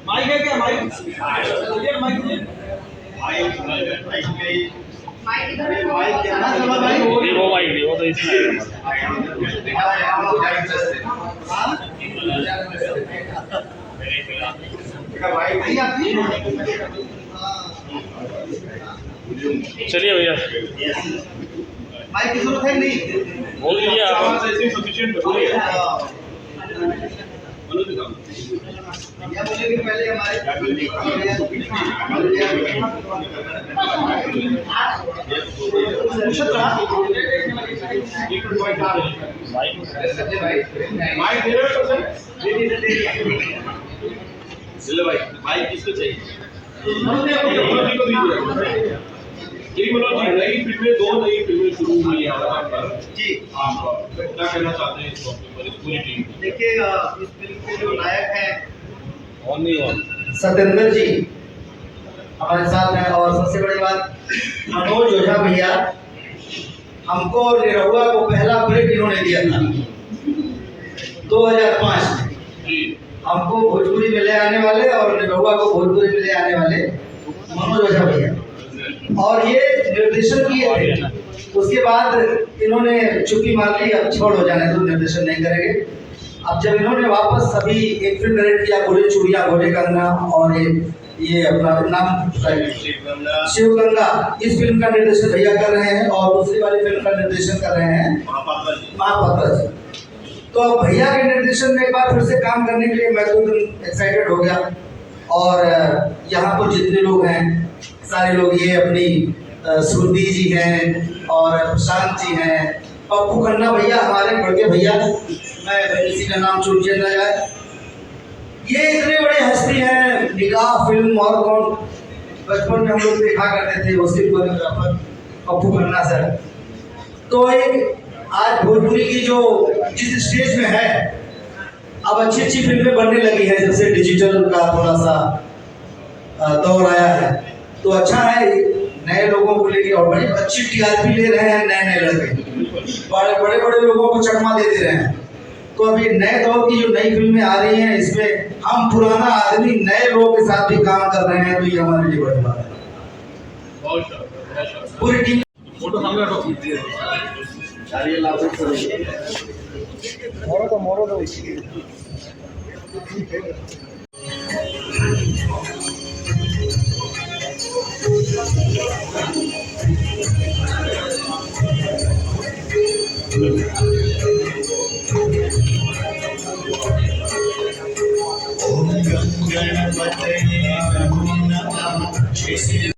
Mic है क्या? Mic ये माइक है। माइक इधर है। माइक क्या ना सब भाई? नहीं वो माइक नहीं, वो तो इसमें माइक नहीं आती। चलिए भैया माइक की जरूरत है नहीं। बोल दीजिए आप। या बोले कि पहले हमारे माइक किसको चाहिए? नई फिल्में, 2 नई फिल्में शुरू हुई है जी। आप क्या कहना चाहते हैं इस मौके पर, इस पूरी टीम? देखिए इस फिल्म के जो नायक हैं ऑन नहीं ऑन सत्येंद्र जी हमारे साथ हैं, और सबसे बड़ी बात मनोज ओझा भैया, हमको निरहुआ को पहला ब्रेक इन्होंने दिया था 2005 में। हमको भोजपुरी में ले आने वाले और निरहुआ को भोजपुरी में ले आने वाले मनोज ओझा भैया, और ये निर्देशन किए थे। उसके बाद इन्होंने चुप्पी मार ली, अब छोड़ हो जाने तो निर्देशन नहीं करेंगे। अब जब इन्होंने वापस सभी एक फिल्म डायरेक्ट किया, गोले चूड़िया गोले कंगना, और ये अपना नाम शिवगंगा, इस फिल्म का निर्देशन भैया कर रहे हैं, और दूसरी वाली फिल्म का निर्देशन कर रहे हैं महापात्रा जी। तो अब भैया के निर्देशन में एक बार फिर से काम करने के लिए मैं तो एकदम एक्साइटेड हो गया। और यहाँ पर जितने लोग हैं सारे लोग, ये अपनी श्रुति जी हैं और प्रशांत जी हैं, पप्पू खन्ना भैया हमारे बड़के भैया, मैं किसी का नाम छूट ना जाए, ये इतने बड़े हस्ती हैं। निगाह फिल्म और कौन, बचपन में हम लोग देखा करते थे उसके कोरियोग्राफर पप्पू खन्ना सर। तो एक आज भोजपुरी की जो जिस स्टेज में है, अब अच्छी अच्छी फिल्में बनने लगी है, जैसे डिजिटल का थोड़ा सा दौर आया है, तो अच्छा है नए लोगों को लेके, और बड़ी अच्छी टीआरपी ले रहे हैं नए नए लड़के, बड़े बड़े लोगों को चकमा दे रहे हैं। तो अभी नए दौर की जो नई फिल्में आ रही हैं, इसमें हम पुराना आदमी नए लोगों के साथ भी काम कर रहे हैं, तो ये हमारे लिए बड़ी बात है। पूरी टीम फोटो सामने रखो। मोरो तो